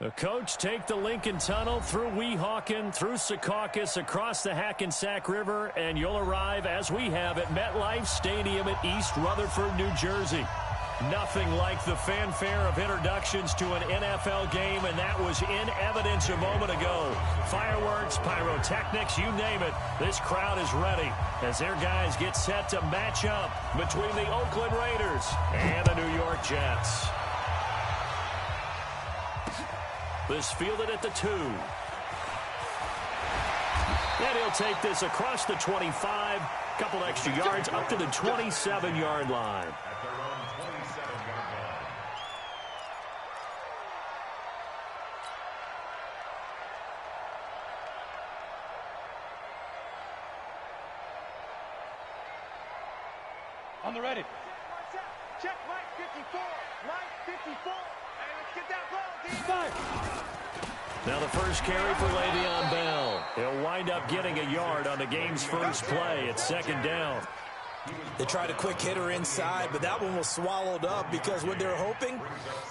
The coach take the Lincoln Tunnel through Weehawken, through Secaucus, across the Hackensack River, and you'll arrive, as we have, at MetLife Stadium at East Rutherford, New Jersey. Nothing like the fanfare of introductions to an NFL game, and that was in evidence a moment ago. Fireworks, pyrotechnics, you name it. This crowd is ready as their guys get set to match up between the Oakland Raiders and the New York Jets. This fielded at the 2. And he'll take this across the 25. Couple extra yards up to the 27-yard line. On the ready. Check Mike 54. Mike 54. Hey, let's get that ball, D. Now the first carry for Le'Veon Bell. He'll wind up getting a yard on the game's first play at second down. They tried a quick hitter inside, but that one was swallowed up because what they're hoping,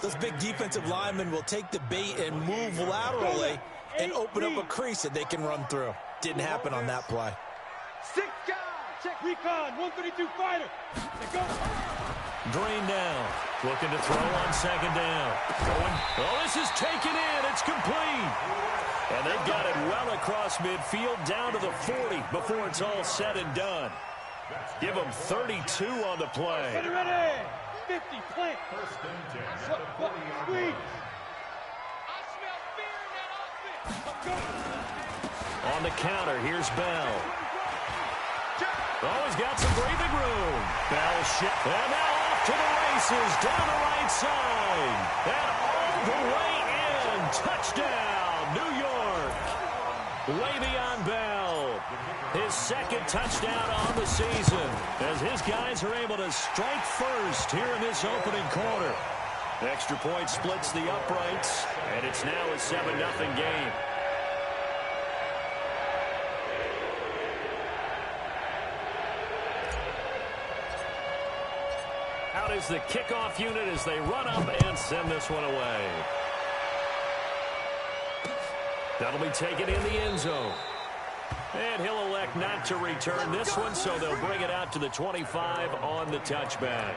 those big defensive linemen will take the bait and move laterally and open up a crease that they can run through. Didn't happen on that play. 6 guys. Check recon, 132 fighter. They go. Drain down. Looking to throw on second down. Going. Oh, this is taken in. It's complete. And they've got it well across midfield down to the 40 before it's all said and done. Give them 32 on the play. Ready, ready. 50, plant. Squeeze. I smell fear in that offense. On the counter, here's Bell. Oh, he's got some breathing room. Bell shit. And now off to the races down the right side. And all the way in. Touchdown, New York. Le'Veon Bell. His second touchdown on the season as his guys are able to strike first here in this opening quarter. Extra point splits the uprights, and it's now a 7-0 game. Out is the kickoff unit as they run up and send this one away. That'll be taken in the end zone. And he'll elect not to return this one, so they'll bring it out to the 25 on the touchback.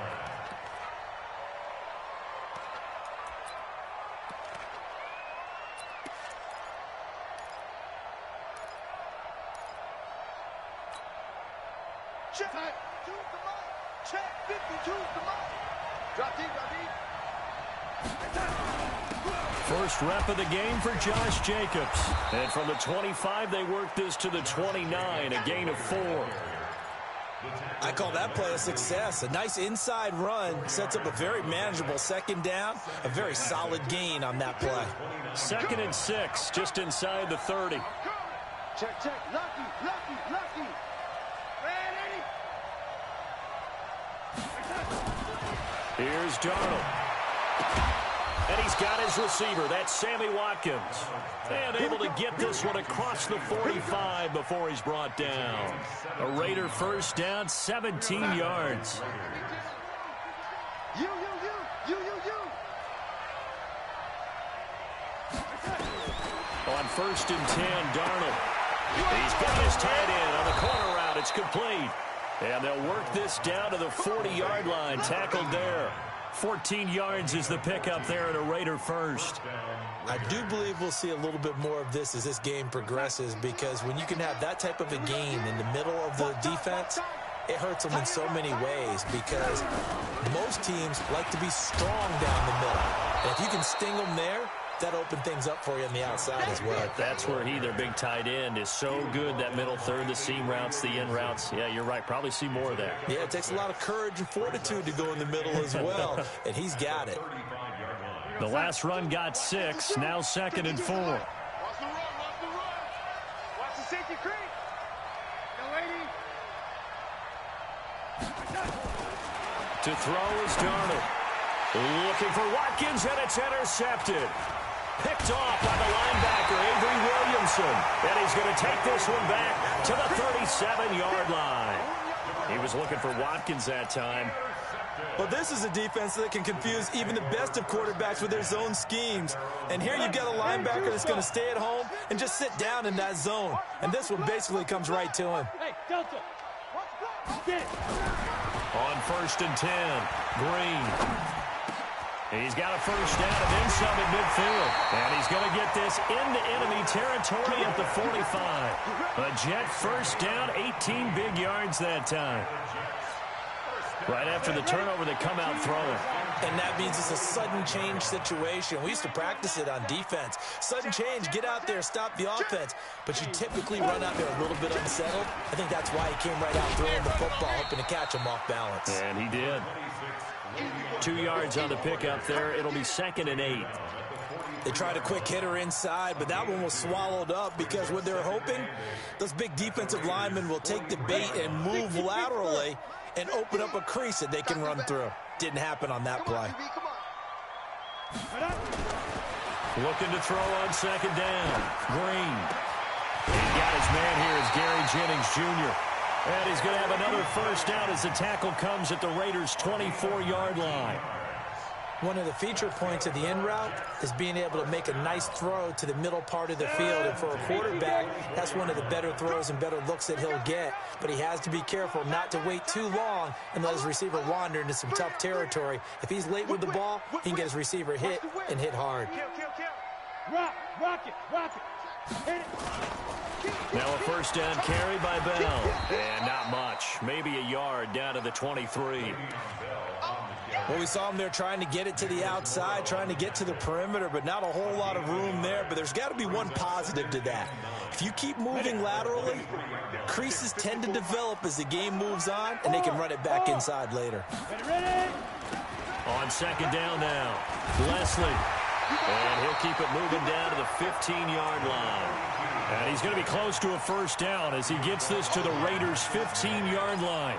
Check. Check. 52's the mark. Drop deep, drop deep. First rep of the game for Josh Jacobs. And from the 25, they work this to the 29, a gain of 4. I call that play a success. A nice inside run sets up a very manageable second down. A very solid gain on that play. 2nd and 6, just inside the 30. Check, check. Lucky, lucky, lucky. Ready? Here's Darnold. And he's got his receiver. That's Sammy Watkins. And able to get this one across the 45 before he's brought down. A Raider first down, 17 yards. You. On 1st and 10, Darnold. He's got his tight end on the corner route. It's complete. And they'll work this down to the 40-yard line. Tackled there. 14 yards is the pickup there at a Raider first. I do believe we'll see a little bit more of this as this game progresses, because when you can have that type of a gain in the middle of the defense, it hurts them in so many ways, because most teams like to be strong down the middle. And if you can sting them there, that opened things up for you on the outside as well. That's where their big tight end, is so good, that middle third, the seam routes, the in routes. Yeah, you're right. Probably see more of that. Yeah, it takes a lot of courage and fortitude to go in the middle as well, and he's got it. The last run got 6, now 2nd and 4. Watch the run. Watch the safety creep. Young lady. To throw is Darnold. Looking for Watkins, and it's intercepted. Picked off by the linebacker, Avery Williamson. And he's going to take this one back to the 37-yard line. He was looking for Watkins that time. Well, this is a defense that can confuse even the best of quarterbacks with their zone schemes. And here you've got a linebacker that's going to stay at home and just sit down in that zone. And this one basically comes right to him. Hey, Delta. On 1st and 10, Green. He's got a first down and then some at midfield. And he's going to get this into enemy territory at the 45. A Jet first down, 18 big yards that time. Right after the turnover, they come out throwing. And that means it's a sudden change situation. We used to practice it on defense. Sudden change, get out there, stop the offense. But you typically run out there a little bit unsettled. I think that's why he came right out throwing the football, hoping to catch him off balance. And he did. 2 yards on the pickup there. It'll be 2nd and 8. They tried a quick hitter inside, but that one was swallowed up because what they're hoping, those big defensive linemen will take the bait and move laterally and open up a crease that they can run through. Didn't happen on that play. Looking to throw on 2nd down. Green. He got his man here as Gary Jennings Jr. And he's going to have another first down as the tackle comes at the Raiders' 24-yard line. One of the feature points of the in route is being able to make a nice throw to the middle part of the field. And for a quarterback, that's one of the better throws and better looks that he'll get. But he has to be careful not to wait too long and let his receiver wander into some tough territory. If he's late with the ball, he can get his receiver hit and hit hard. Rock it. Hit it. Now a first down carry by Bell. And not much. Maybe a yard down to the 23. Well, we saw him there trying to get it to the outside, trying to get to the perimeter, but not a whole lot of room there. But there's got to be one positive to that. If you keep moving laterally, creases tend to develop as the game moves on, and they can run it back inside later. Ready? On 2nd down now, Leslie. And he'll keep it moving down to the 15-yard line. And he's going to be close to a first down as he gets this to the Raiders' 15-yard line.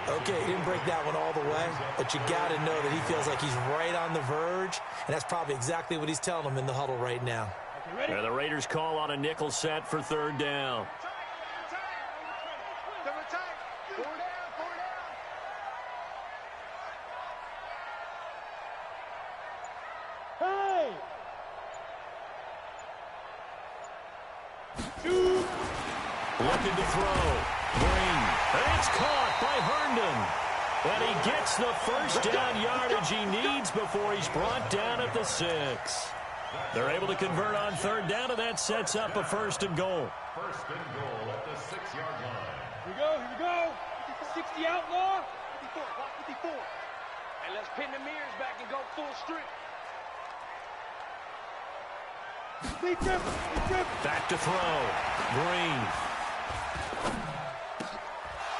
Okay, he didn't break that one all the way, but you got to know that he feels like he's right on the verge, and that's probably exactly what he's telling them in the huddle right now. And the Raiders call on a nickel set for 3rd down. Hey! Looking to throw. Green. And it's caught by Herndon. And he gets the first down yardage he needs before he's brought down at the 6. They're able to convert on 3rd down, and that sets up a 1st and goal. 1st and goal at the 6-yard line. Here we go. 60 outlaw. 54, block 54. And let's pin the mirrors back and go full strength. Back to throw. Green.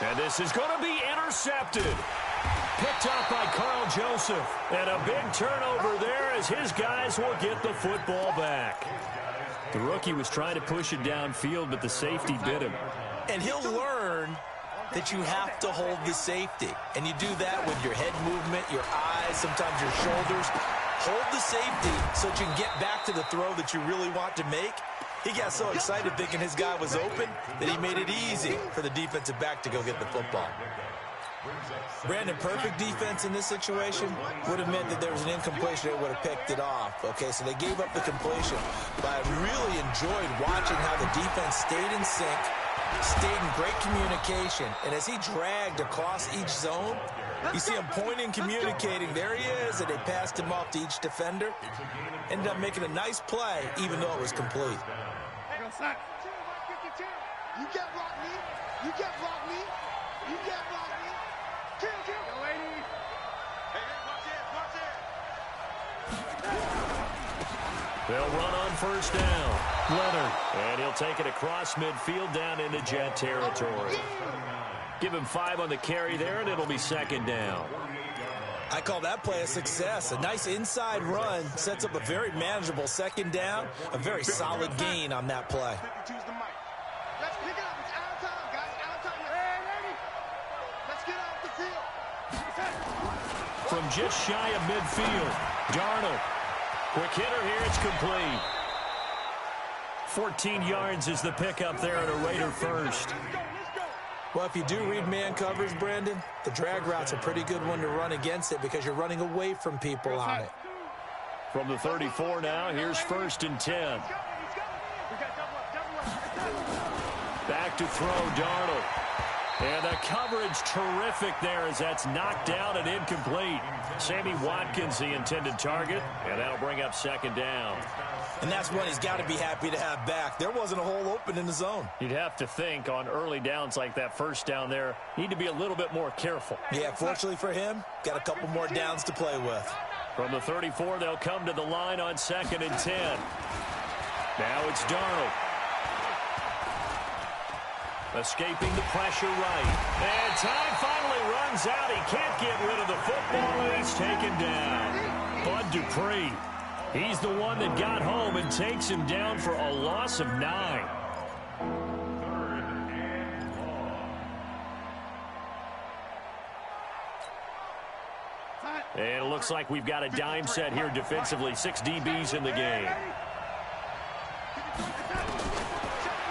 And this is going to be intercepted. Picked up by Carl Joseph. And a big turnover there as his guys will get the football back. The rookie was trying to push it downfield, but the safety bit him. And he'll learn that you have to hold the safety. And you do that with your head movement, your eyes, sometimes your shoulders. Hold the safety so that you can get back to the throw that you really want to make. He got so excited thinking his guy was open that he made it easy for the defensive back to go get the football. Brandon, perfect defense in this situation would have meant that there was an incompletion. They would have picked it off. Okay, so they gave up the completion. But I really enjoyed watching how the defense stayed in sync, stayed in great communication. And as he dragged across each zone, you see him pointing, communicating. There he is, and they passed him off to each defender. Ended up making a nice play, even though it was complete. You can't block me. You can't block me. You can't block me. Kill. Yo, lady. Hey, watch it. They'll run on 1st down. Leonard. And he'll take it across midfield down into Jet territory. Give him 5 on the carry there, and it'll be 2nd down. I call that play a success. A nice inside run sets up a very manageable 2nd down. A very solid gain on that play. Let's pick it up. It's out of time, guys. Out of time. Hey, ready? Let's get off the field. From just shy of midfield, Darnold. Quick hitter here. It's complete. 14 yards is the pickup there at a Raider first. Well, if you do read man coverage, Brandon, the drag route's a pretty good one to run against it because you're running away from people on it. From the 34 now, here's 1st and 10. Back to throw, Darnold. And the coverage terrific there as that's knocked down and incomplete. Sammy Watkins, the intended target, and that'll bring up 2nd down. And that's one he's got to be happy to have back. There wasn't a hole open in the zone. You'd have to think on early downs like that 1st down there, need to be a little bit more careful. Yeah, fortunately for him, got a couple more downs to play with. From the 34, they'll come to the line on 2nd and 10. Now it's Darnold. Escaping the pressure right. And time finally runs out. He can't get rid of the football, and he's taken down. Bud Dupree. He's the one that got home and takes him down for a loss of 9. And it looks like we've got a dime set here defensively. 6 DBs in the game.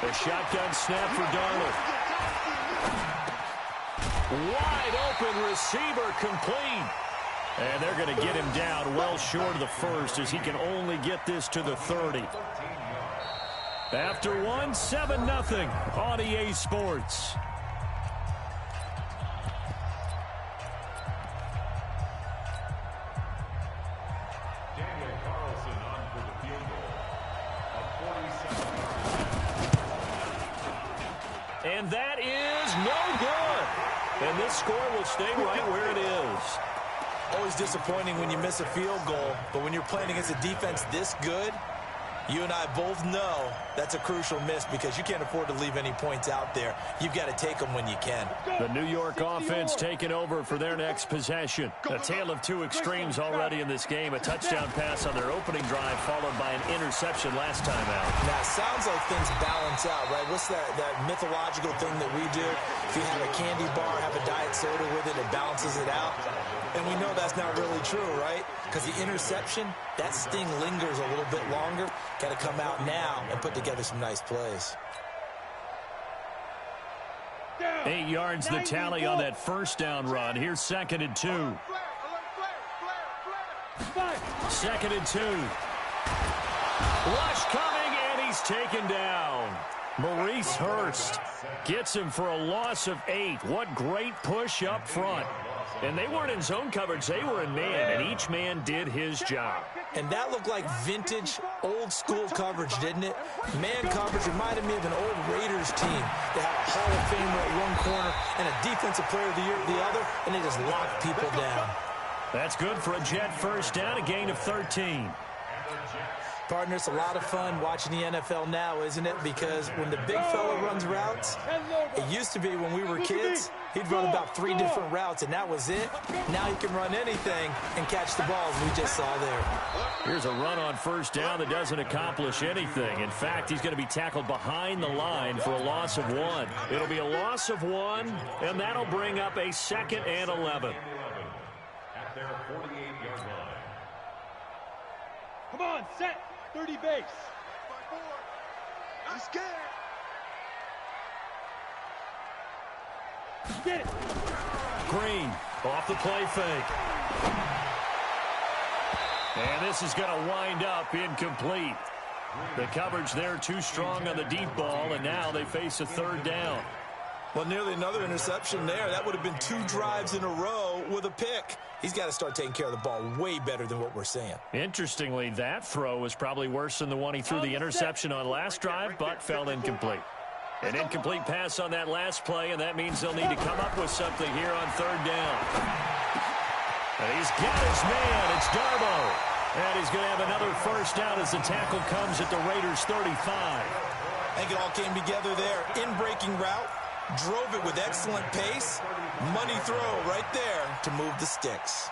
A shotgun snap for Darnold. Wide open receiver complete. And they're going to get him down well short of the 1st as he can only get this to the 30. After one, 7-0 on EA Sports. And that is no good. And this score will stay right where it is. Always disappointing when you miss a field goal, but when you're playing against a defense this good, you and I both know that's a crucial miss because you can't afford to leave any points out there. You've got to take them when you can. The New York offense taking over for their next possession. A tale of 2 extremes already in this game. A touchdown pass on their opening drive followed by an interception last time out. Now, it sounds like things balance out, right? What's that mythological thing that we do? If you have a candy bar, have a diet soda with it, it balances it out. And we know that's not really true, right? Because the interception, that sting lingers a little bit longer. Got to come out now and put together some nice plays. 8 yards the tally on that 1st down run. Here's 2nd and 2. 2nd and 2. Rush coming, and he's taken down. Maurice Hurst gets him for a loss of 8. What great push up front. And they weren't in zone coverage, they were in man, and each man did his job. And that looked like vintage, old-school coverage, didn't it? Man coverage reminded me of an old Raiders team. They had a Hall of Famer at one corner and a Defensive Player of the Year at the other, and they just locked people down. That's good for a Jet 1st down, a gain of 13. Partner, it's a lot of fun watching the NFL now, isn't it? Because when the big fella runs routes, it used to be when we were kids, he'd run about 3 different routes, and that was it. Now he can run anything and catch the balls we just saw there. Here's a run on 1st down that doesn't accomplish anything. In fact, he's going to be tackled behind the line for a loss of 1. It'll be a loss of 1, and that'll bring up a 2nd and 11. At their 48-yard line. Come on, set. 30 base. I'm scared. Get it. Green off the play fake. And this is going to wind up incomplete. The coverage there too strong on the deep ball, and now they face a 3rd down. Well, nearly another interception there. That would have been 2 drives in a row with a pick. He's got to start taking care of the ball way better than what we're seeing. Interestingly, that throw was probably worse than the one he threw the interception on last drive, but fell incomplete. An incomplete pass on that last play, and that means they'll need to come up with something here on 3rd down. And he's got his man. It's Darbo. And he's going to have another 1st down as the tackle comes at the Raiders' 35. I think it all came together there. In-breaking route. Drove it with excellent pace. Money throw right there to move the sticks.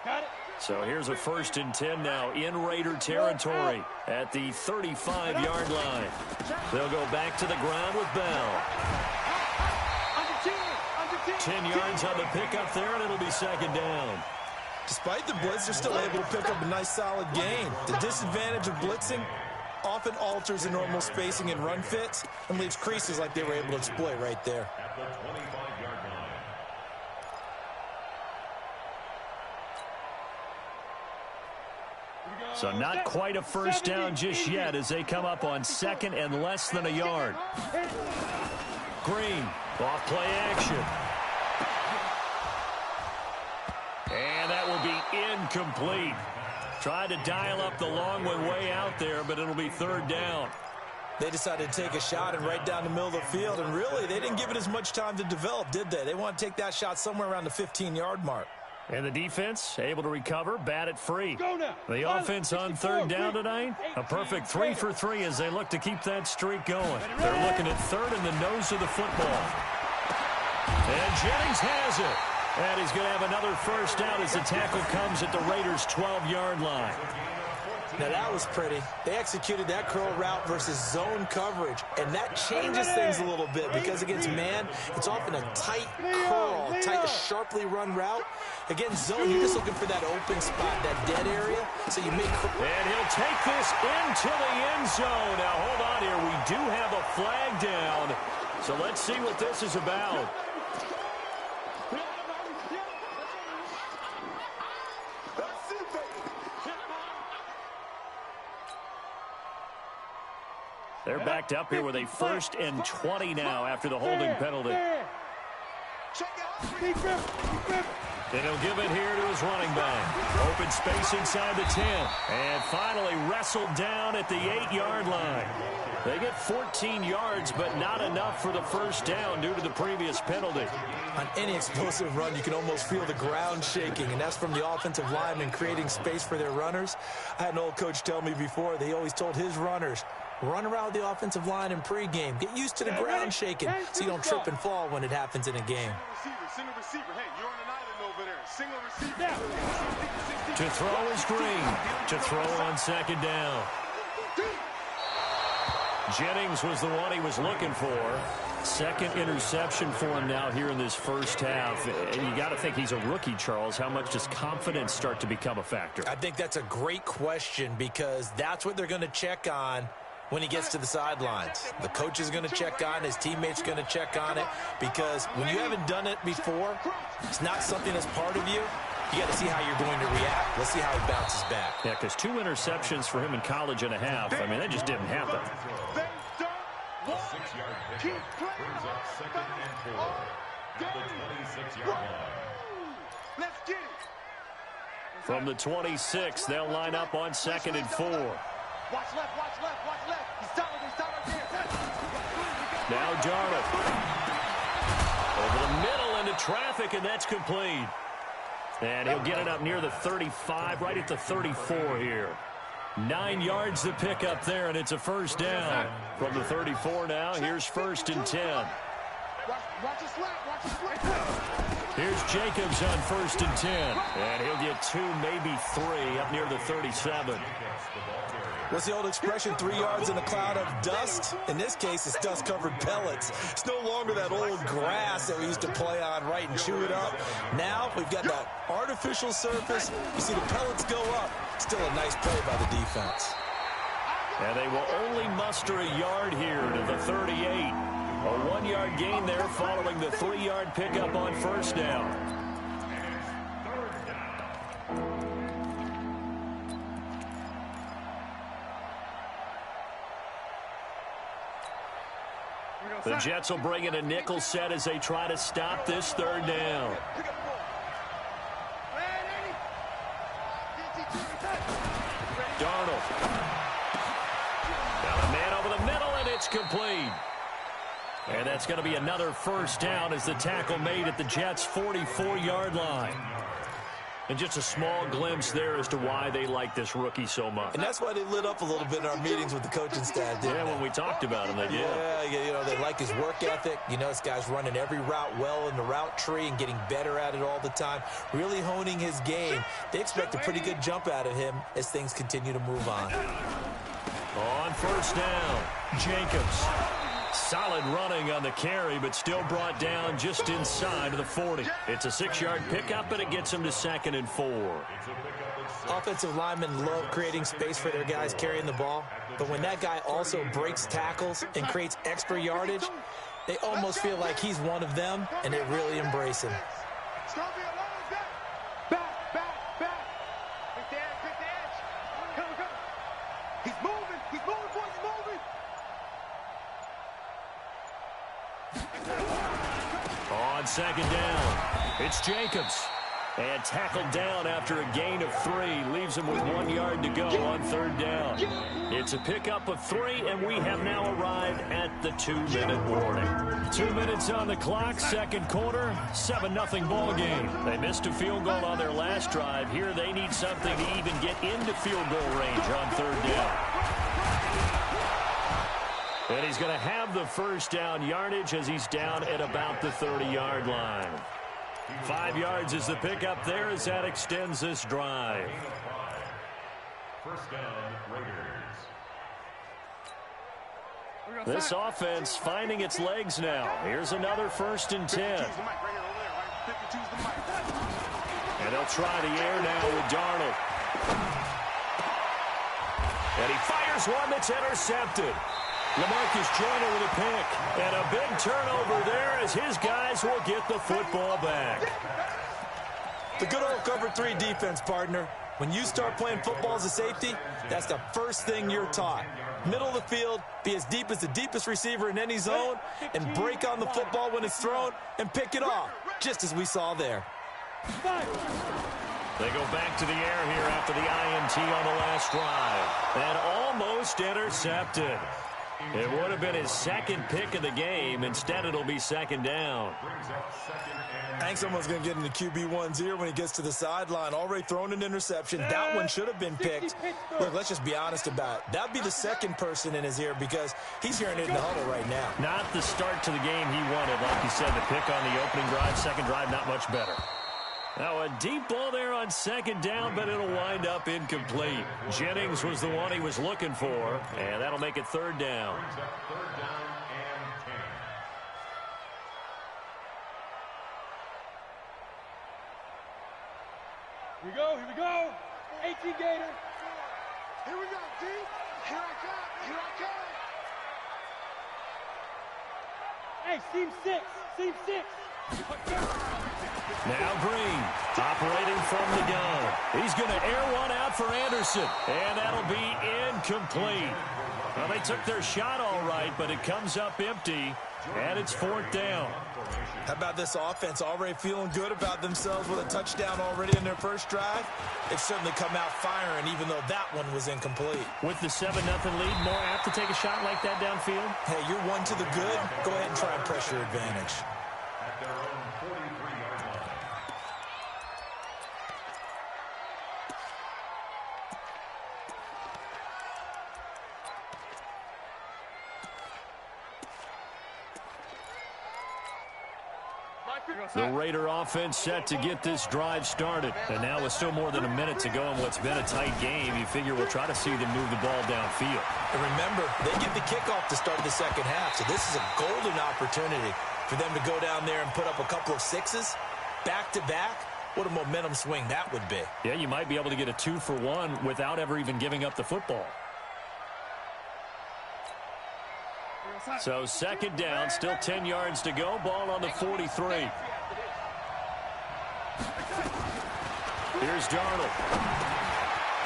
Got it. So here's a 1st and 10 now in Raider territory at the 35-yard line. They'll go back to the ground with Bell. 10 yards on the pickup there, and it'll be 2nd down. Despite the blitz, they're still able to pick up a nice solid gain. The disadvantage of blitzing, often alters the normal spacing and run fits and leaves creases like they were able to exploit right there. At the 25-yard line. So not quite a first down just yet as they come up on second and less than a yard. Green, off play action. And that will be incomplete. Tried to dial up the long one way out there, but it'll be third down. They decided to take a shot and right down the middle of the field, and really, they didn't give it as much time to develop, did they? They want to take that shot somewhere around the 15-yard mark. And the defense able to recover, bat it free. Go The offense on third down tonight, a perfect 3 for 3 as they look to keep that streak going. They're looking at third in the nose of the football. And Jennings has it. And he's going to have another first down as the tackle comes at the Raiders' 12-yard line. Now, that was pretty. They executed that curl route versus zone coverage, and that changes things a little bit because against man, it's often a tight curl, tight, sharply run route. Against zone, you're just looking for that open spot, that dead area, so you make... And he'll take this into the end zone. Now, hold on here. We do have a flag down, so let's see what this is about. They're backed up here with a 1st and 20 now after the holding penalty. And he'll give it here to his running back. Open space inside the 10. And finally wrestled down at the 8-yard line. They get 14 yards, but not enough for the first down due to the previous penalty. On any explosive run, you can almost feel the ground shaking, and that's from the offensive linemen creating space for their runners. I had an old coach tell me before, they always told his runners, run around the offensive line in pregame. Get used to the ground shaking so you don't trip and fall when it happens in a game. Single receiver. Hey, you're on an island over there. Single receiver. To throw is Green. To throw on second down. Jennings was the one he was looking for. Second interception for him now here in this first half. And you got to think he's a rookie, Charles. How much does confidence start to become a factor? I think that's a great question because that's what they're going to check on when he gets to the sidelines. The coach is going to check on it. His teammates are going to check on it because when you haven't done it before, it's not something that's part of you. You got to see how you're going to react. Let's see how he bounces back. Yeah, because 2 interceptions for him in college and a half. I mean, that just didn't happen. The 6-yard pickup brings up 2nd and 4 at the 26-yard line. Let's get it. From the 26, they'll line up on 2nd and 4. Watch left, watch left, watch left. He's solid there. Now Darnold. Over the middle into traffic, and that's complete. And he'll get it up near the 35, right at the 34 here. 9 yards to pick up there, and it's a first down. From the 34 now, here's 1st and 10. Watch his left, watch his left. Here's Jacobs on 1st and 10. And he'll get 2, maybe 3, up near the 37. What's the old expression, 3 yards in a cloud of dust? In this case, it's dust-covered pellets. It's no longer that old grass that we used to play on, right, and chew it up. Now we've got that artificial surface. You see the pellets go up. Still a nice play by the defense. And they will only muster a yard here to the 38. A 1-yard gain there following the 3-yard pickup on first down. The Jets will bring in a nickel set as they try to stop this third down. Darnold. Got a man over the middle, and it's complete. And that's going to be another first down as the tackle made at the Jets' 44-yard line. And just a small glimpse there as to why they like this rookie so much. And that's why they lit up a little bit in our meetings with the coaching staff, didn't they? When we talked about him, they did. Yeah, you know, they like his work ethic. You know, this guy's running every route well in the route tree and getting better at it all the time, really honing his game. They expect a pretty good jump out of him as things continue to move on. On first down, Jacobs. Solid running on the carry, but still brought down just inside of the 40. It's a 6-yard pickup, and it gets him to 2nd and 4. Offensive linemen love creating space for their guys carrying the ball, but when that guy also breaks tackles and creates extra yardage, they almost feel like he's one of them, and they really embrace him. Back. Pick the edge. Come. He's moving, boys, he's moving. On 2nd down, it's Jacobs. And tackled down after a gain of 3. Leaves him with 1 yard to go on 3rd down. It's a pickup of 3, and we have now arrived at the 2-minute warning. 2 minutes on the clock, 2nd quarter, 7-0 ball game. They missed a field goal on their last drive. Here they need something to even get into field goal range on 3rd down. And he's going to have the 1st down yardage as he's down at about the 30-yard line. 5 yards is the pickup there as that extends this drive. 1st down, Raiders. This offense finding its legs now. Here's another 1st and 10. And they'll try the air now with Darnold. And he fires one that's intercepted. LaMarcus Joyner with a pick. And a big turnover there as his guys will get the football back. The good old cover 3 defense, partner. When you start playing football as a safety, that's the first thing you're taught. Middle of the field, be as deep as the deepest receiver in any zone, and break on the football when it's thrown and pick it off, just as we saw there. They go back to the air here after the INT on the last drive. And almost intercepted. It would have been his 2nd pick of the game. Instead, it'll be 2nd down. I think someone's going to get into QB1's ear when he gets to the sideline. Already thrown an interception. That one should have been picked. Look, let's just be honest about it. That would be the 2nd person in his ear because he's hearing it in the huddle right now. Not the start to the game he wanted. Like you said, the pick on the opening drive, 2nd drive, not much better. Now a deep ball there on 2nd down, but it'll wind up incomplete. Jennings was the one he was looking for, and that'll make it 3rd down. 3rd down and 10. Here we go. 18 Gator. Here we go, D. Here I come. Hey, seam 6. Now Green, operating from the gun. He's going to air one out for Anderson, and that'll be incomplete. Well, they took their shot all right, but it comes up empty, and it's 4th down. How about this offense already feeling good about themselves with a touchdown already in their 1st drive? They've certainly come out firing, even though that one was incomplete. With the 7-0 lead, more apt to take a shot like that downfield? Hey, you're 1 to the good. Go ahead and try and press your advantage. At their own 43-yard line. The Raider offense set to get this drive started. And now with still more than a minute to go in what's been a tight game, you figure we'll try to see them move the ball downfield. And remember, they get the kickoff to start the 2nd half, so this is a golden opportunity for them to go down there and put up a couple of 6s back-to-back. What a momentum swing that would be. Yeah, you might be able to get a 2-for-1 without ever even giving up the football. So 2nd down, still 10 yards to go. Ball on the 43. Here's Darnold.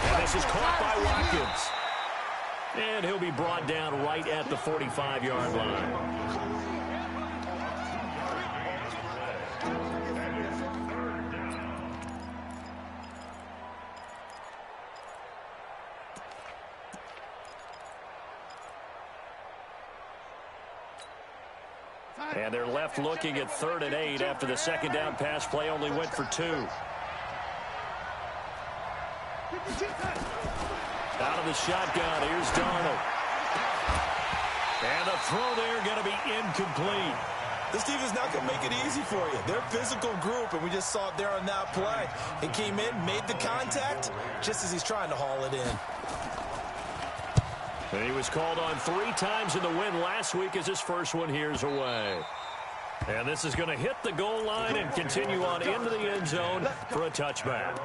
And this is caught by Watkins. And he'll be brought down right at the 45-yard line. And they're left looking at 3rd and 8 after the 2nd down pass play only went for 2. Out of the shotgun, here's Darnold. And the throw there going to be incomplete. This team is not going to make it easy for you. They're a physical group, and we just saw it there on that play. He came in, made the contact, just as he's trying to haul it in. And he was called on 3 times in the win last week as his first one here's away. And this is going to hit the goal line and continue on into the end zone for a touchback.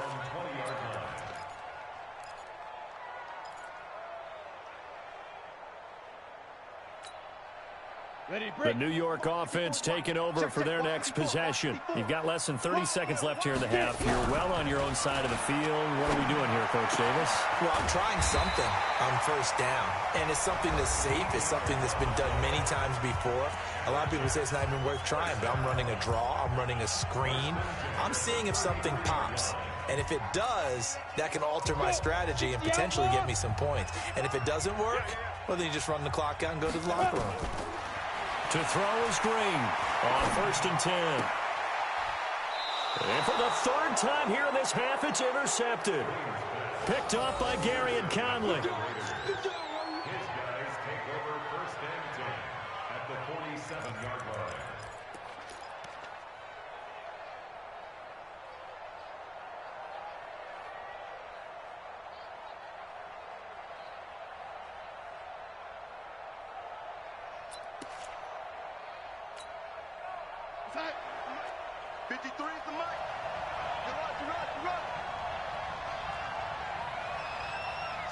The New York offense taking over for their next possession. You've got less than 30 seconds left here in the half. You're well on your own side of the field. What are we doing here, Coach Davis? Well, I'm trying something on first down, and it's something that's safe. It's something that's been done many times before. A lot of people say it's not even worth trying, but I'm running a draw. I'm running a screen. I'm seeing if something pops. And if it does, that can alter my strategy and potentially get me some points. And if it doesn't work, well, then you just run the clock out and go to the locker room. To throw is Green on 1st and 10. And for the 3rd time here in this half, it's intercepted. Picked off by Gary and Conley. His guys take over 1st and 10 at the 47-yard line. Tight. 53 is the mic. You run.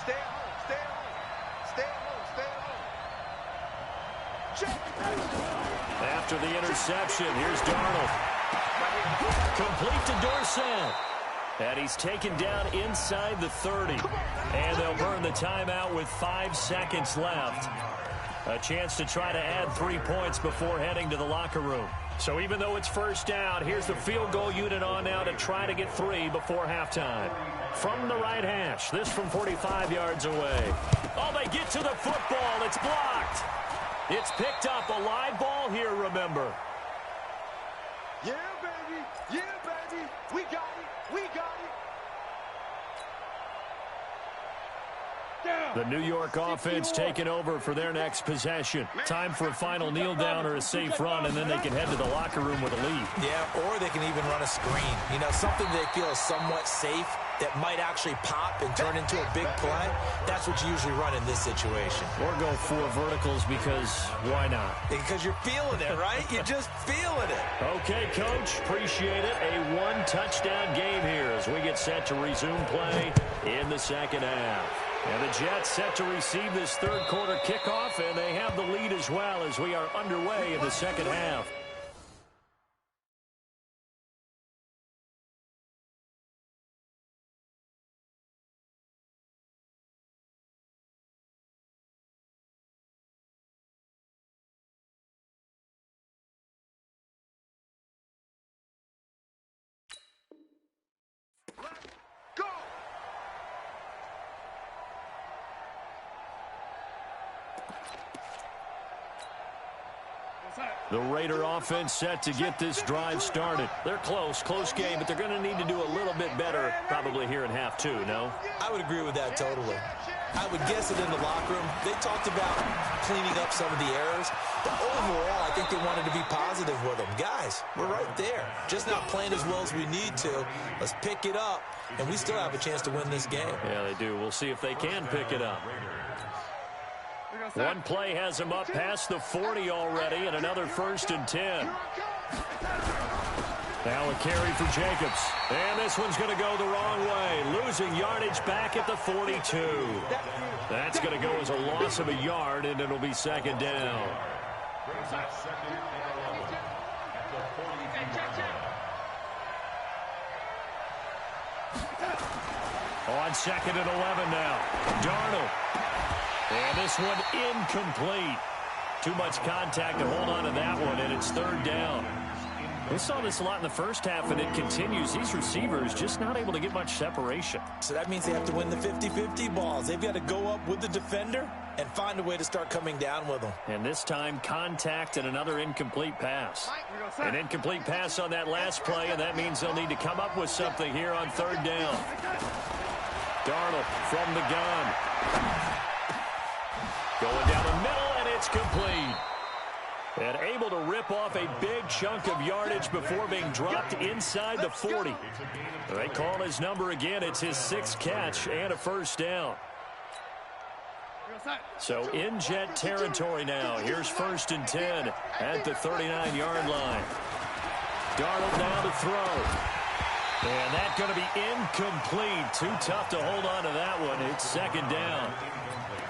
Stay at home. Stay at home. Check. After the interception, here's Darnold. Complete to Dorsett. And he's taken down inside the 30. And they'll burn the timeout with 5 seconds left. A chance to try to add 3 points before heading to the locker room. So even though it's first down, here's the field goal unit on now to try to get 3 before halftime. From the right hash, this from 45 yards away. Oh, they get to the football. It's blocked. It's picked up. A live ball here, remember. Yeah, baby. We got it. The New York offense taking over for their next possession. Time for a final kneel down or a safe run, and then they can head to the locker room with a lead. Yeah, or they can even run a screen. You know, something they feel is somewhat safe that might actually pop and turn into a big play. That's what you usually run in this situation. Or go 4 verticals because why not? Because you're feeling it, right? You're just feeling it. Okay, Coach. Appreciate it. A 1-touchdown game here as we get set to resume play in the second half. And the Jets set to receive this 3rd quarter kickoff, and they have the lead as well as we are underway in the second half. Go. The Raider offense set to get this drive started. They're close game, but they're going to need to do a little bit better probably here in half 2, no? I would agree with that totally. I would guess it in the locker room. They talked about cleaning up some of the errors, but overall, I think they wanted to be positive with them. Guys, we're right there. Just not playing as well as we need to. Let's pick it up, and we still have a chance to win this game. Yeah, they do. We'll see if they can pick it up. One play has him up past the 40 already, and another 1st and 10. Now a carry for Jacobs. And this one's going to go the wrong way. Losing yardage back at the 42. That's going to go as a loss of a yard, and it'll be 2nd down. Brings up 2nd and 11 at the 42-yard line. On 2nd and 11 now. Darnold. And this one incomplete. Too much contact to hold on to that one, and it's 3rd down. We saw this a lot in the first half, and it continues. These receivers just not able to get much separation. So that means they have to win the 50-50 balls. They've got to go up with the defender and find a way to start coming down with them. And this time, contact and another incomplete pass. An incomplete pass on that last play, and that means they'll need to come up with something here on 3rd down. Darnold from the gun. Going down the middle, and it's complete. And able to rip off a big chunk of yardage before being dropped inside the 40. They call his number again. It's his 6th catch and a 1st down. So in jet territory now. Here's 1st and 10 at the 39-yard line. Darnold now to throw. And that's going to be incomplete. Too tough to hold on to that one. It's 2nd down.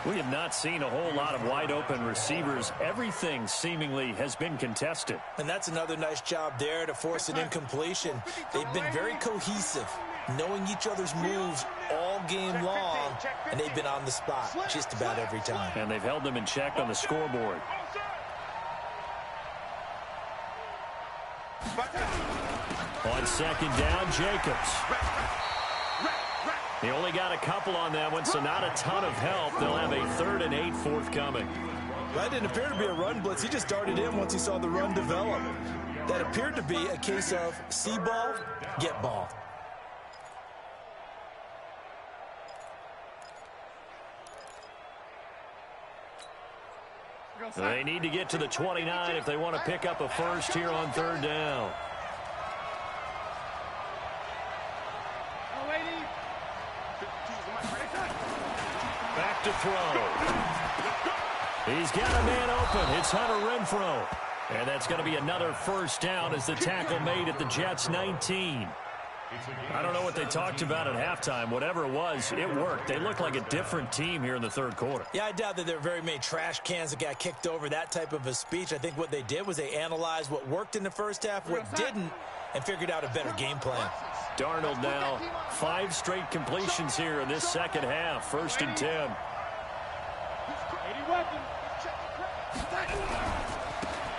We have not seen a whole lot of wide-open receivers. Everything seemingly has been contested. And that's another nice job there to force an incompletion. They've been very cohesive, knowing each other's moves all game long, and they've been on the spot just about every time. And they've held them in check on the scoreboard. On 2nd down, Jacobs. He only got a couple on that one, so not a ton of help. They'll have a 3rd and 8 forthcoming. That didn't appear to be a run blitz. He just darted in once he saw the run develop. That appeared to be a case of see ball, get ball. They need to get to the 29 if they want to pick up a first here on 3rd down. Back to throw. He's got a man open. It's Hunter Renfrow. And that's going to be another 1st down as the tackle made at the Jets' 19. I don't know what they talked about at halftime. Whatever it was, it worked. They look like a different team here in the 3rd quarter. Yeah, I doubt that there are very many trash cans that got kicked over, that type of a speech. I think what they did was they analyzed what worked in the 1st half, what didn't, and figured out a better game plan. Darnold now 5 straight completions here in this 2nd half. 1st and 10.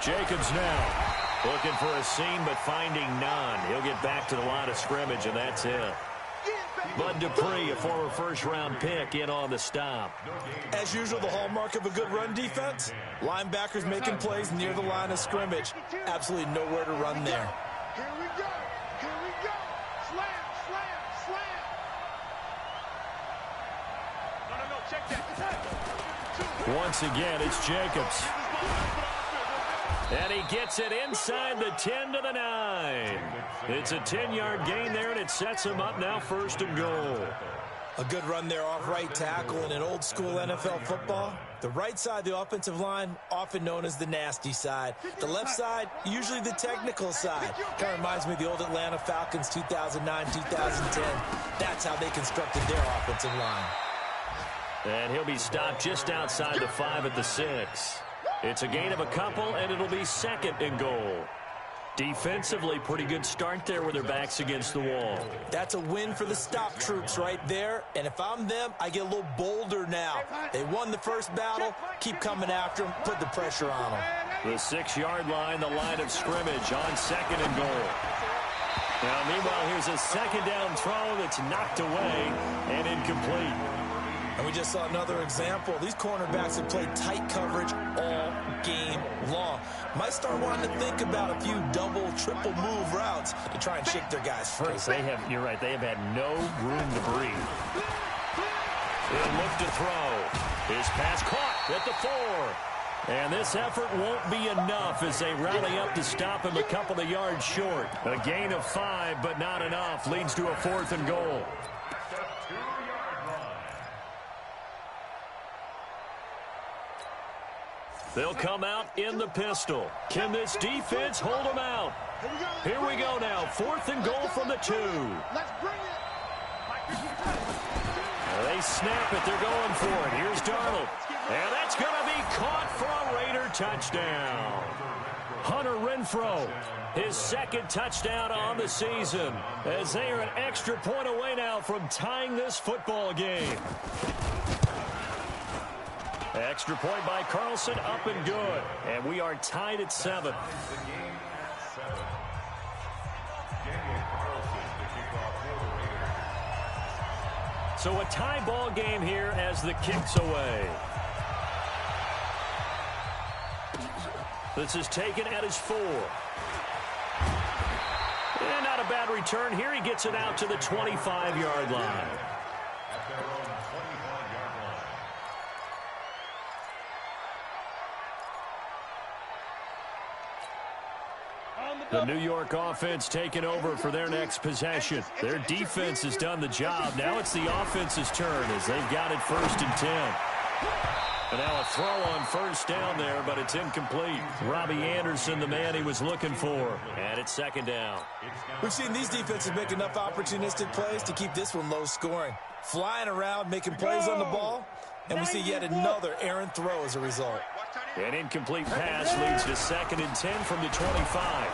Jacobs now looking for a seam, but finding none. He'll get back to the line of scrimmage, and that's it. Bud Dupree, a former 1st-round pick, in on the stop. As usual, the hallmark of a good run defense, linebackers making plays near the line of scrimmage. Absolutely nowhere to run there. Here we go. Here we go. Slam, slam, slam. No, check that. Once again, it's Jacobs. And he gets it inside the 10 to the 9. It's a 10-yard gain there, and it sets him up now 1st and goal. A good run there off right tackle in an old-school NFL football. The right side of the offensive line, often known as the nasty side. The left side, usually the technical side. Kind of reminds me of the old Atlanta Falcons 2009-2010. That's how they constructed their offensive line. And he'll be stopped just outside the 5 at the 6. It's a gain of a couple, and it'll be 2nd and goal. Defensively, pretty good start there with their backs against the wall. That's a win for the stop troops right there. And if I'm them, I get a little bolder now. They won the 1st battle. Keep coming after them. Put the pressure on them. The 6-yard line, the line of scrimmage on 2nd and goal. Now, meanwhile, here's a 2nd down throw that's knocked away and incomplete. And we just saw another example. These cornerbacks have played tight coverage all game long. Might start wanting to think about a few double, triple move routes to try and shake their guys free. You're right, they have had no room to breathe. He'll look to throw. His pass caught at the 4. And this effort won't be enough as they rally up to stop him a couple of yards short. A gain of 5, but not enough. Leads to a 4th and goal. They'll come out in the pistol. Can this defense hold them out? Here we go now. 4th and goal from the 2. Let's bring it. They snap it. They're going for it. Here's Darnold. And that's going to be caught for a Raider touchdown. Hunter Renfrow, his 2nd touchdown on the season, as they are an extra point away now from tying this football game. Extra point by Carlson, up and good. And we are tied at 7. So a tie ball game here as the kick's away. This is taken at his 4. And not a bad return here. He gets it out to the 25-yard line. The New York offense taking over for their next possession. Their defense has done the job. Now it's the offense's turn as they've got it 1st and 10. And now a throw on first down there, but it's incomplete. Robbie Anderson, the man he was looking for. And it's second down. We've seen these defenses make enough opportunistic plays to keep this one low scoring. Flying around, making plays on the ball, and we see yet another errant throw as a result. An incomplete pass leads to 2nd and 10 from the 25.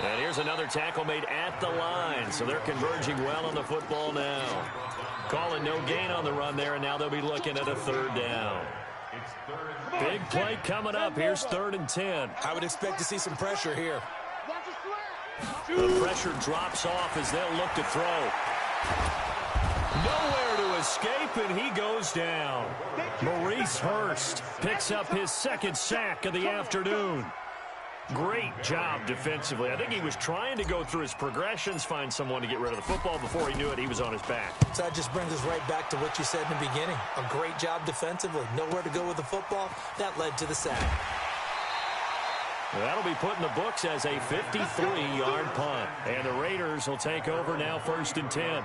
And here's another tackle made at the line, so they're converging well on the football now. Calling no gain on the run there, and now they'll be looking at a 3rd down. Big play coming up. Here's 3rd and 10. I would expect to see some pressure here. The pressure drops off as they'll look to throw. Nowhere to escape, and he goes down. Maurice Hurst picks up his 2nd sack of the afternoon. Great job defensively. I think he was trying to go through his progressions, find someone to get rid of the football. Before he knew it, he was on his back. So that just brings us right back to what you said in the beginning. A great job defensively. Nowhere to go with the football. That led to the sack. That'll be put in the books as a 53-yard punt. And the Raiders will take over now 1st and 10.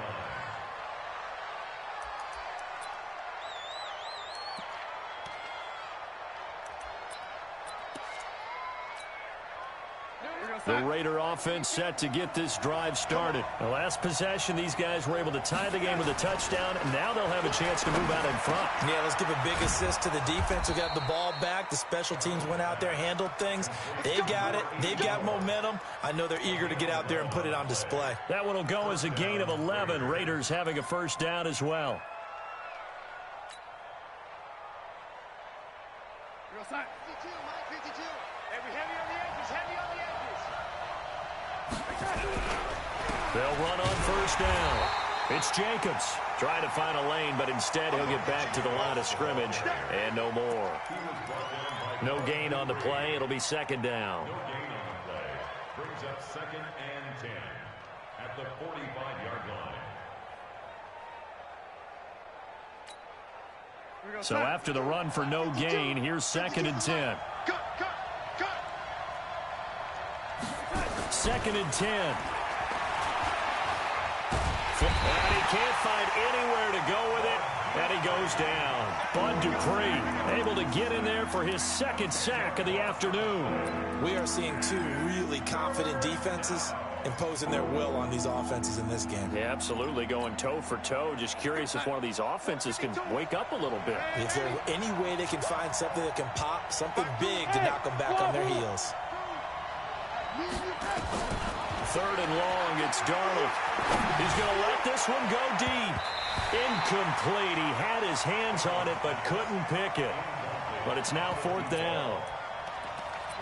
The Raider offense set to get this drive started. The last possession, these guys were able to tie the game with a touchdown, and now they'll have a chance to move out in front. Yeah, let's give a big assist to the defense who got the ball back. The special teams went out there, handled things. They've got it. They've got momentum. I know they're eager to get out there and put it on display. That one will go as a gain of 11. Raiders having a 1st down as well. They'll run on 1st down. It's Jacobs trying to find a lane, but instead he'll get back to the line of scrimmage, and no more. No gain on the play. It'll be 2nd down. No gain on the play. Brings up 2nd and 10 at the 45-yard line. So after the run for no gain, here's 2nd and 10. 2nd and 10. And he can't find anywhere to go with it, and he goes down. Bud Dupree able to get in there for his 2nd sack of the afternoon. We are seeing 2 really confident defenses imposing their will on these offenses in this game. Yeah, absolutely, going toe for toe. Just curious if one of these offenses can wake up a little bit. Is there any way they can find something that can pop, something big to knock them back on their heels? 3rd and long, it's Darnold. He's going to let this one go deep. Incomplete. He had his hands on it but couldn't pick it. But it's now 4th down.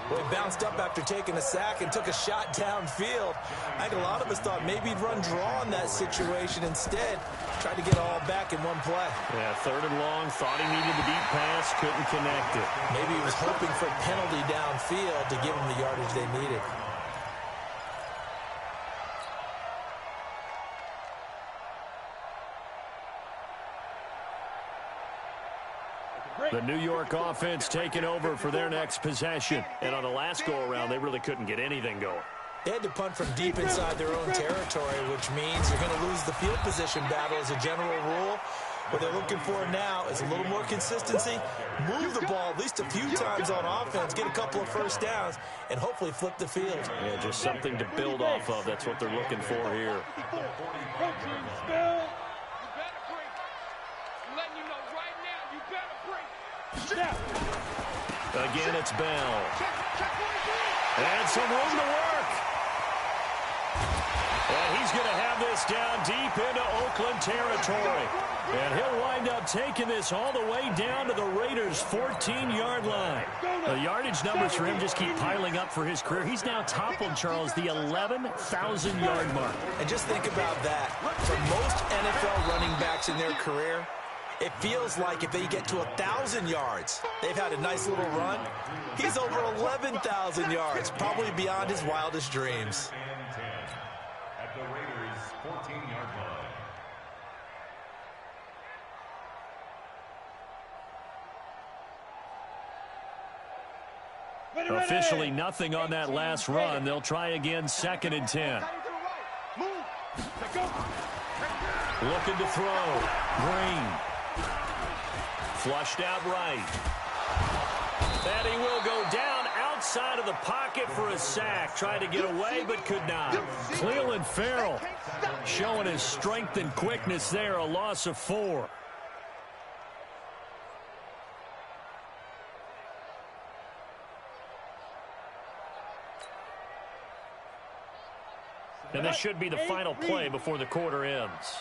Well, he bounced up after taking a sack and took a shot downfield. I think a lot of us thought maybe he'd run draw in that situation. Instead, tried to get it all back in one play. Yeah, 3rd and long, thought he needed the deep pass, couldn't connect it. Maybe he was hoping for a penalty downfield to give him the yardage they needed. The New York offense taking over for their next possession. And on the last go-around, they really couldn't get anything going. They had to punt from deep inside their own territory, which means you're going to lose the field position battle as a general rule. What they're looking for now is a little more consistency, move the ball at least a few times on offense, get a couple of 1st downs, and hopefully flip the field. Yeah, just something to build off of. That's what they're looking for here. Again, it's Bell. And some room to work. And he's going to have this down deep into Oakland territory. And he'll wind up taking this all the way down to the Raiders' 14-yard line. The yardage numbers for him just keep piling up for his career. He's now toppled, Charles, the 11,000-yard mark. And just think about that. For most NFL running backs in their career, it feels like if they get to 1,000 yards, they've had a nice little run. He's over 11,000 yards, probably beyond his wildest dreams. At the Raiders' 14-yard line. Officially nothing on that last run. They'll try again, 2nd and 10. Looking to throw. Green. Flushed out right. And he will go down outside of the pocket for a sack. Tried to get away, but could not. Clelin Ferrell showing his strength and quickness there. A loss of 4. And this should be the final play before the quarter ends.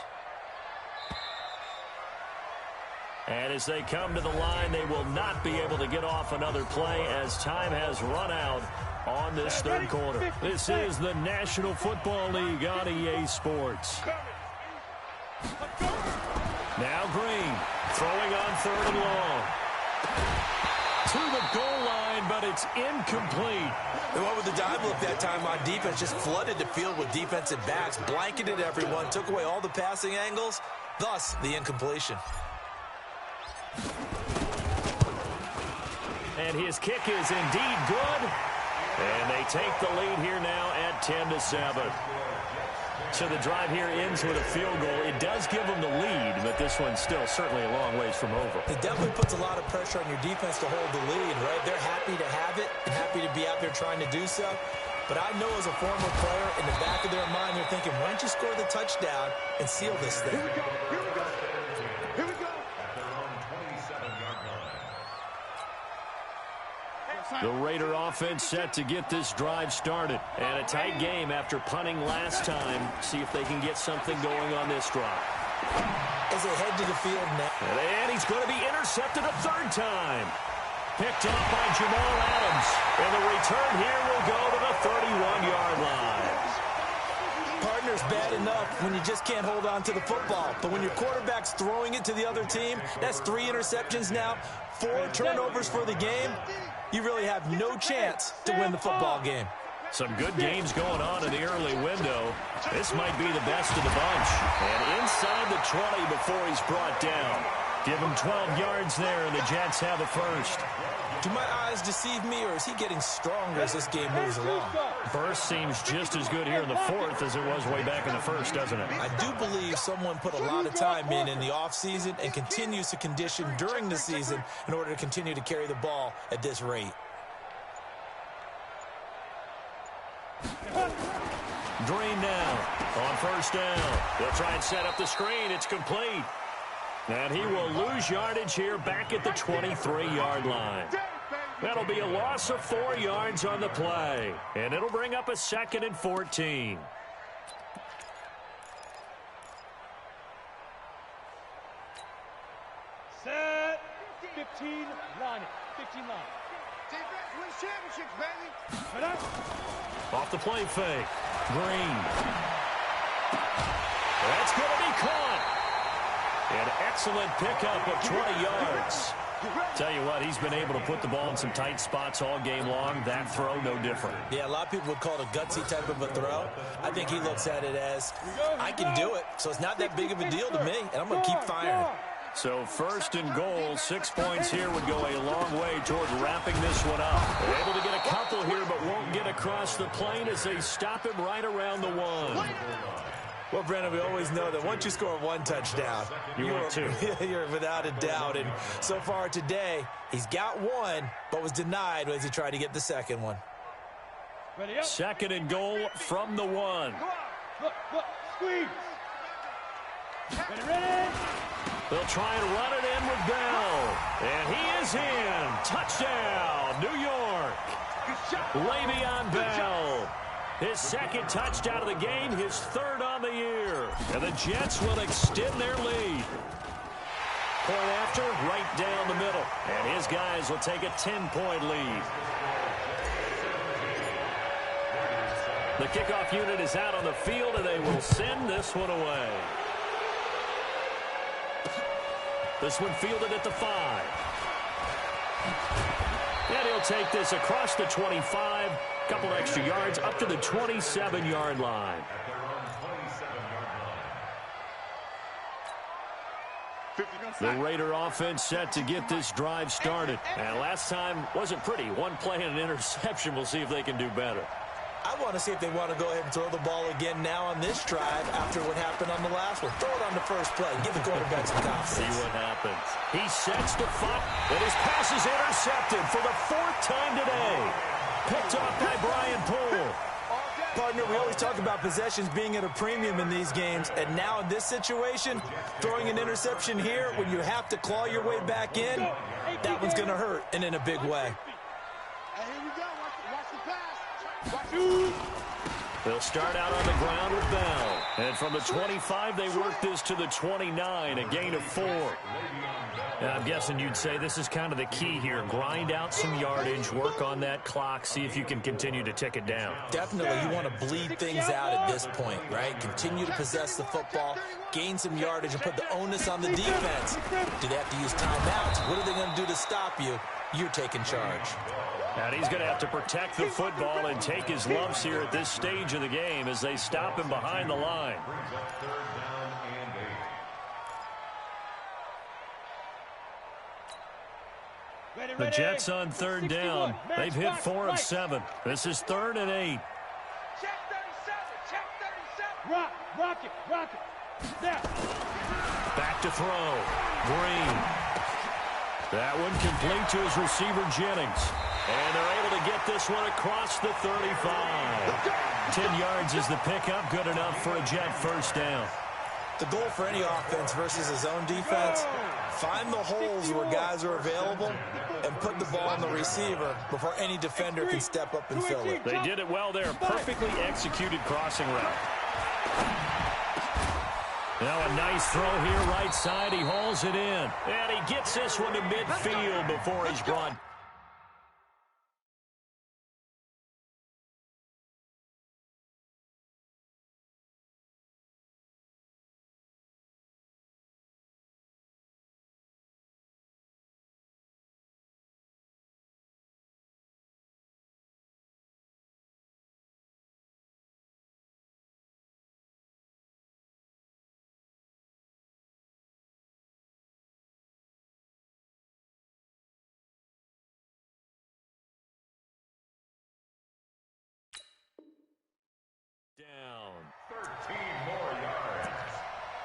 And as they come to the line, they will not be able to get off another play as time has run out on this third quarter. This is the National Football League on EA Sports. Now Green throwing on 3rd and long. To the goal line, but it's incomplete. They went with the dive look that time on defense, just flooded the field with defensive backs, blanketed everyone, took away all the passing angles, thus the incompletion. And his kick is indeed good. And they take the lead here now at 10-7. So the drive here ends with a field goal. It does give them the lead, but this one's still certainly a long ways from over. It definitely puts a lot of pressure on your defense to hold the lead, right? They're happy to have it and happy to be out there trying to do so. But I know as a former player, in the back of their mind, they're thinking, why don't you score the touchdown and seal this thing? Here we go. Here we go. Here we go. The Raider offense set to get this drive started. And a tight game after punting last time. See if they can get something going on this drive. As they head to the field now. And he's going to be intercepted a 3rd time. Picked off by Jamal Adams. And the return here will go to the 31-yard line. Partner's bad enough when you just can't hold on to the football. But when your quarterback's throwing it to the other team, that's 3 interceptions now, 4 turnovers for the game. You really have no chance to win the football game. Some good games going on in the early window. This might be the best of the bunch. And inside the 20 before he's brought down. Give him 12 yards there, and the Jets have a first. Do my eyes deceive me, or is he getting stronger as this game moves along? Burst seems just as good here in the 4th as it was way back in the 1st, doesn't it? I do believe someone put a lot of time in the offseason and continues to condition during the season in order to continue to carry the ball at this rate. Green now on 1st down. They'll try and set up the screen. It's complete. And he will lose yardage here back at the 23-yard line. That'll be a loss of 4 yards on the play. And it'll bring up a 2nd and 14. Set. 15 line. 15 line. Defense wins championships, baby. Off the play fake. Green. That's going to be caught. An excellent pickup of 20 yards. Tell you what, he's been able to put the ball in some tight spots all game long. That throw, no different. Yeah, a lot of people would call it a gutsy type of a throw. I think he looks at it as, I can do it, so it's not that big of a deal to me, and I'm going to keep firing. So 1st and goal, 6 points here would go a long way toward wrapping this one up. They're able to get a couple here, but won't get across the plane as they stop him right around the 1. Well, Brandon, we always know that once you score 1 touchdown, you're 2. You're without a doubt. And so far today, he's got 1, but was denied as he tried to get the 2nd one. 2nd and goal from the 1. Look, squeeze. Ready. They'll try and run it in with Bell. And he is in. Touchdown, New York. Le'Veon Bell. His 2nd touchdown of the game, his 3rd on the year. And the Jets will extend their lead. Point after, right down the middle. And his guys will take a 10-point lead. The kickoff unit is out on the field, and they will send this one away. This one fielded at the 5. And he'll take this across the 25. Couple extra yards up to the 27-yard line. The Raider offense set to get this drive started. And last time wasn't pretty. 1 play and an interception. We'll see if they can do better. I want to see if they want to go ahead and throw the ball again now on this drive after what happened on the last one. Throw it on the first play. Give the quarterback some confidence. See what happens. He sets to fire, and his pass is intercepted for the 4th time today. Picked off by Brian Poole. Partner, we always talk about possessions being at a premium in these games, and now in this situation, throwing an interception here when you have to claw your way back in, that one's going to hurt, and in a big way. Hey, here we go. Watch the pass. Watch. They'll start out on the ground with Bell. And from the 25, they work this to the 29, a gain of 4. And I'm guessing you'd say this is kind of the key here. Grind out some yardage, work on that clock, see if you can continue to tick it down. Definitely, you want to bleed things out at this point, right? Continue to possess the football, gain some yardage, and put the onus on the defense. Do they have to use timeouts? What are they going to do to stop you? You're taking charge. And he's going to have to protect the football and take his lumps here at this stage of the game as they stop him behind the line. The Jets on 3rd down. They've hit 4 of 7. This is 3rd and 8. Check 37. Check 37. Rock it. Now. Back to throw. Green. That one complete to his receiver, Jennings. And they're able to get this one across the 35. 10 yards is the pickup. Good enough for a Jet first down. The goal for any offense versus his own defense, find the holes where guys are available and put the ball on the receiver before any defender can step up and fill it. They did it well there. Perfectly executed crossing route. Now a nice throw here right side. He hauls it in. And he gets this one to midfield before he's brought. Down. 13 more yards.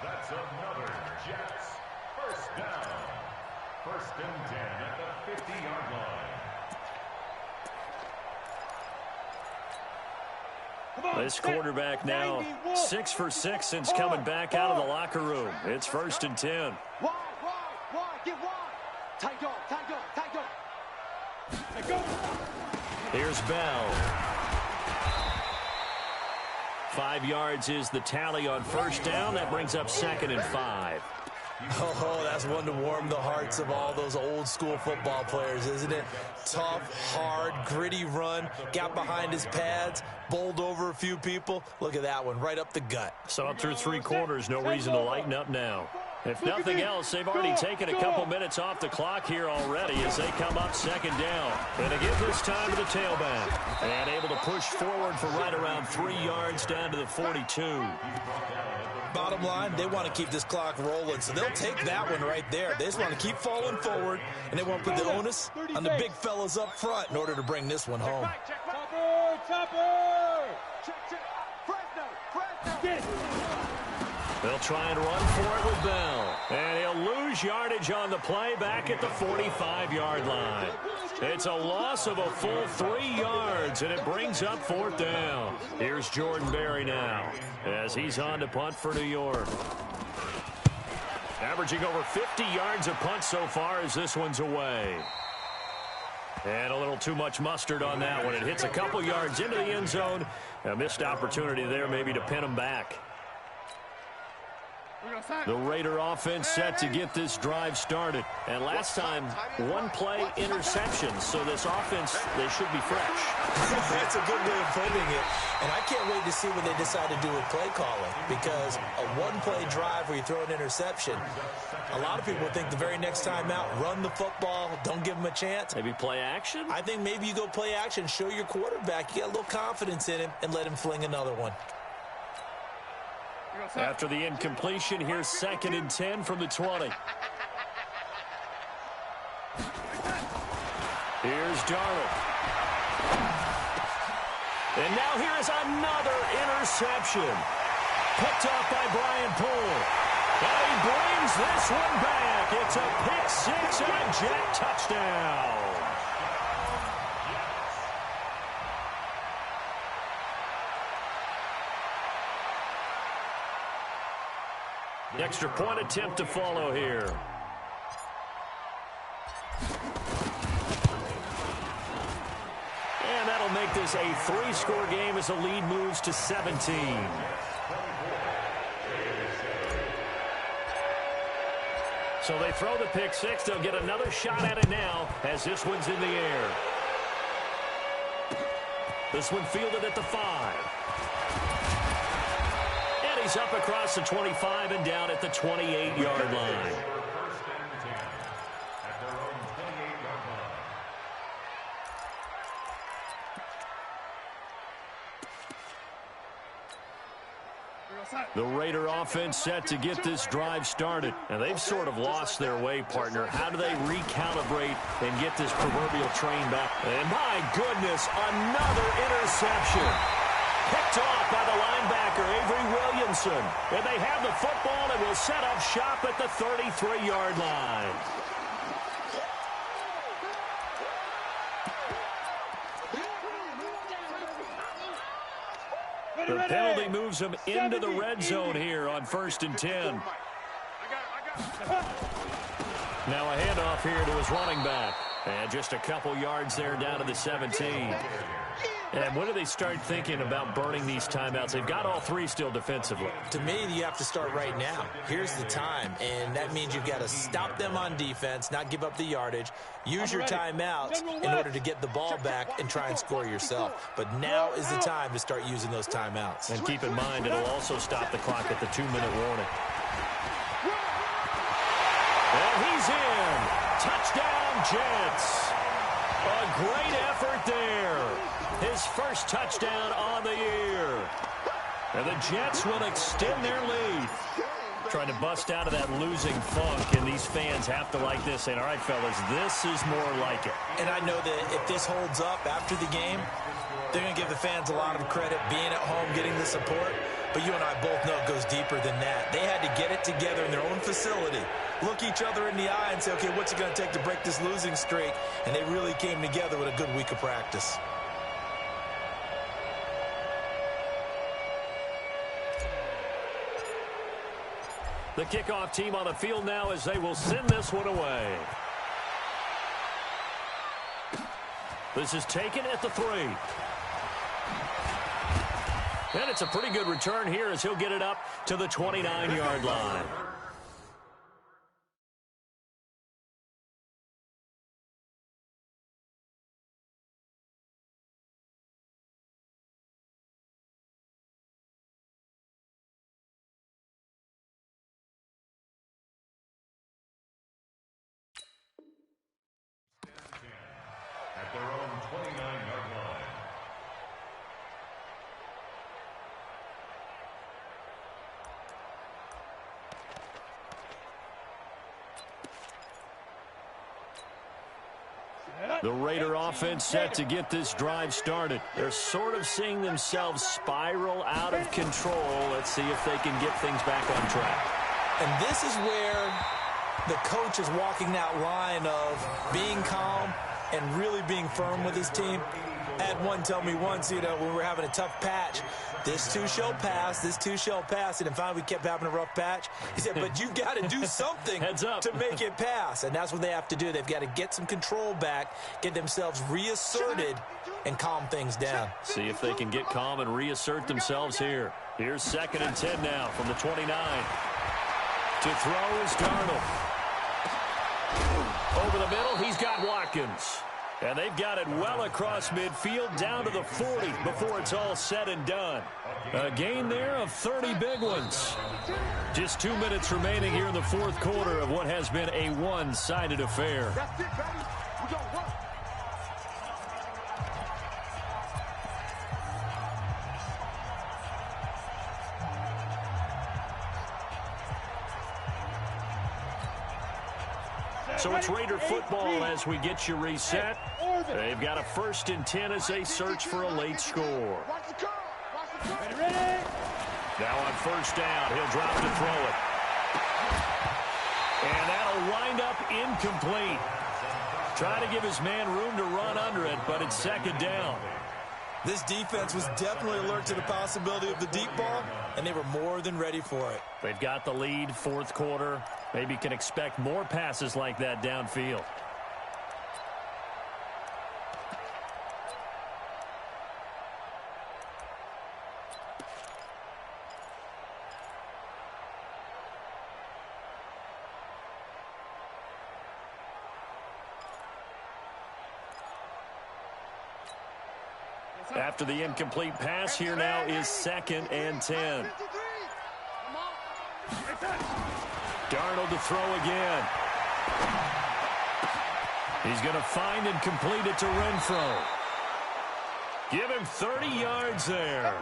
That's another Jets first down. 1st and 10 at the 50-yard line. This quarterback now 6 for 6 since coming back out of the locker room. It's 1st and 10. Wide, get wide. Tight go. Here's Bell. 5 yards is the tally on 1st down. That brings up 2nd and 5. Oh, that's one to warm the hearts of all those old school football players, isn't it? Tough, hard, gritty run, got behind his pads, bowled over a few people. Look at that one, right up the gut. So up through 3 quarters, no reason to lighten up now. If nothing else, they've already taken a couple minutes off the clock here already as they come up 2nd down. And to give this time to the tailback. And able to push forward for right around 3 yards down to the 42. Bottom line, they want to keep this clock rolling, so they'll take that one right there. They just want to keep falling forward, and they want to put the onus on the big fellas up front in order to bring this one home. Topper! They'll try and run for it with Bell. And he'll lose yardage on the play back at the 45-yard line. It's a loss of a full 3 yards, and it brings up 4th down. Here's Jordan Berry now as he's on to punt for New York. Averaging over 50 yards a punt so far as this one's away. And a little too much mustard on that one. It hits a couple yards into the end zone. A missed opportunity there maybe to pin him back. The Raider offense set to get this drive started. And last time, 1-play interception. So this offense, they should be fresh. That's a good way of putting it. And I can't wait to see what they decide to do with play calling. Because a 1-play drive where you throw an interception, a lot of people think the very next time out, run the football, don't give them a chance. Maybe play action? I think maybe you go play action, show your quarterback, you get a little confidence in him, and let him fling another one. After the incompletion, here's 2nd and 10 from the 20. Here's Darnold. And now here is another interception. Picked off by Brian Poole. And he brings this one back. It's a pick six and a Jet touchdown. The extra point attempt to follow here. And that'll make this a 3-score game as the lead moves to 17. So they throw the pick six. They'll get another shot at it now as this one's in the air. This one fielded at the 5. And he's up across the 25 and down at the 28-yard line. The Raider offense set to get this drive started. And they've sort of lost their way, partner. How do they recalibrate and get this proverbial train back? And my goodness, another interception. Picked off by the linebacker, Avery Williamson. And they have the football and will set up shop at the 33-yard line. The penalty moves them into the red zone here on 1st and 10. Now a handoff here to his running back. And just a couple yards there down to the 17. And when do they start thinking about burning these timeouts? They've got all 3 still defensively. To me, you have to start right now. Here's the time, and that means you've got to stop them on defense, not give up the yardage, use your timeouts in order to get the ball back and try and score yourself. But now is the time to start using those timeouts. And keep in mind, it'll also stop the clock at the 2-minute warning. And he's in. Touchdown, Jets. A great effort there. His first touchdown on the year. And the Jets will extend their lead. Trying to bust out of that losing funk, and these fans have to like this, saying, all right, fellas, this is more like it. And I know that if this holds up after the game, they're going to give the fans a lot of credit being at home, getting the support. But you and I both know it goes deeper than that. They had to get it together in their own facility, look each other in the eye and say, okay, what's it going to take to break this losing streak? And they really came together with a good week of practice. The kickoff team on the field now as they will send this one away. This is taken at the 3. And it's a pretty good return here as he'll get it up to the 29-yard line. At their own 29-yard line. The Raider offense set to get this drive started. They're sort of seeing themselves spiral out of control. Let's see if they can get things back on track. And this is where the coach is walking that line of being calm and really being firm with his team. I had one tell me once, when we were having a tough patch, this too shall pass, this too shall pass. And finally we kept having a rough patch. He said, but you've got to do something to make it pass. And that's what they have to do. They've got to get some control back, get themselves reasserted, and calm things down. See if they can get calm and reassert themselves here. Here's 2nd and 10 now from the 29. To throw is Darnold. Over the middle, he's got Watkins. And they've got it well across midfield down to the 40 before it's all said and done. A gain there of 30 big ones. Just 2 minutes remaining here in the 4th quarter of what has been a one-sided affair. That's it, baby. We gonna work. So it's Raider football as we get you reset. They've got a 1st and 10 as they search for a late score. Now on 1st down, he'll drop to throw it. And that'll wind up incomplete. Try to give his man room to run under it, but it's 2nd down. This defense was definitely alert to the possibility of the deep ball, and they were more than ready for it. They've got the lead, 4th quarter. Maybe can expect more passes like that downfield. After the incomplete pass, here now is 2nd and 10. Darnold to throw again. He's going to find and complete it to Renfro. Give him 30 yards there.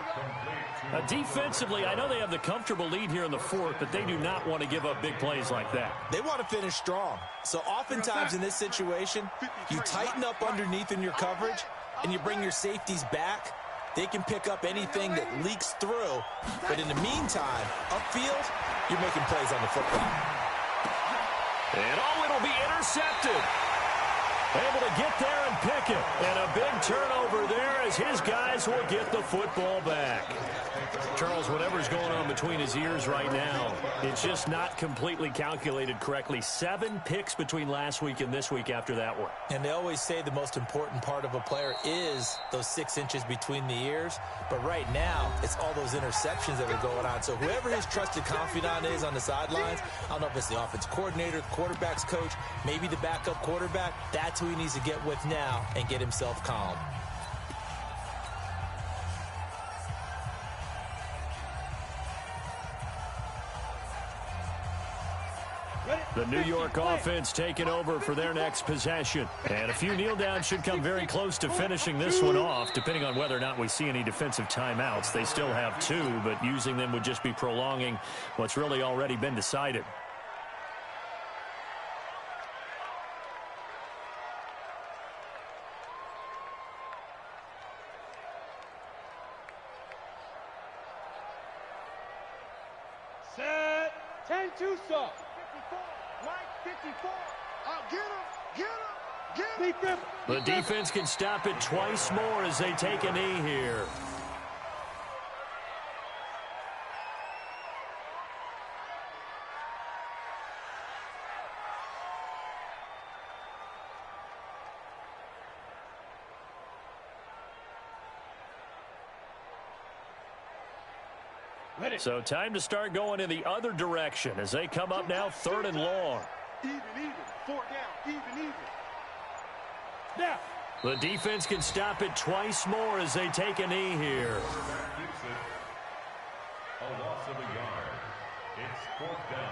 Defensively, I know they have the comfortable lead here in the 4th, but they do not want to give up big plays like that. They want to finish strong. So oftentimes in this situation, you tighten up underneath in your coverage, and you bring your safeties back. They can pick up anything that leaks through. But in the meantime, upfield, you're making plays on the football. And it'll be intercepted. Able to get there and pick it. And a big turnover there as his guys will get the football back. Charles, whatever's going on between his ears right now, it's just not completely calculated correctly. 7 picks between last week and this week after that one. And they always say the most important part of a player is those 6 inches between the ears. But right now, it's all those interceptions that are going on. So whoever his trusted confidant is on the sidelines, I don't know if it's the offense coordinator, the quarterback's coach, maybe the backup quarterback, that's who he needs to get with now and get himself calm. The New York offense taking over for their next possession. And a few kneel downs should come very close to finishing this one off, depending on whether or not we see any defensive timeouts. They still have 2, but using them would just be prolonging what's really already been decided. Set. 10-2 stop. 54. Get him. The defense can stop it twice more as they take a knee here. So time to start going in the other direction as they come up now 3rd and long. Even. 4 down. Even. Now. The defense can stop it twice more as they take a knee here. A loss of a yard. It's 4th down.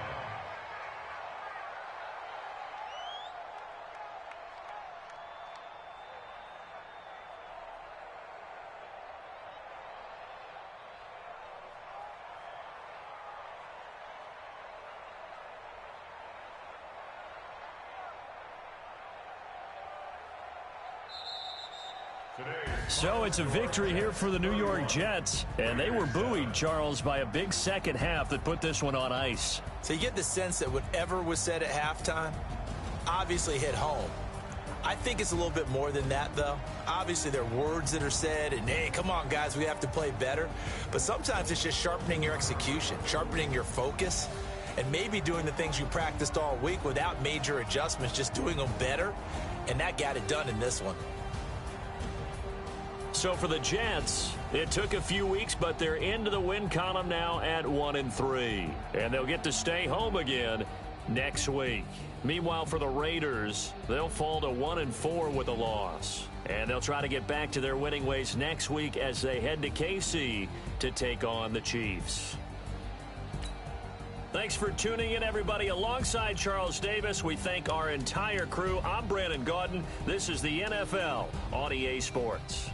So it's a victory here for the New York Jets, and they were buoyed, Charles, by a big second half that put this one on ice. So you get the sense that whatever was said at halftime obviously hit home. I think it's a little bit more than that, though. Obviously, there are words that are said, and, hey, come on, guys, we have to play better. But sometimes it's just sharpening your execution, sharpening your focus, and maybe doing the things you practiced all week without major adjustments, just doing them better, and that got it done in this one. So for the Jets, it took a few weeks, but they're into the win column now at 1-3. And they'll get to stay home again next week. Meanwhile, for the Raiders, they'll fall to 1-4 with a loss. And they'll try to get back to their winning ways next week as they head to KC to take on the Chiefs. Thanks for tuning in, everybody. Alongside Charles Davis, we thank our entire crew. I'm Brandon Gaudin. This is the NFL on EA Sports.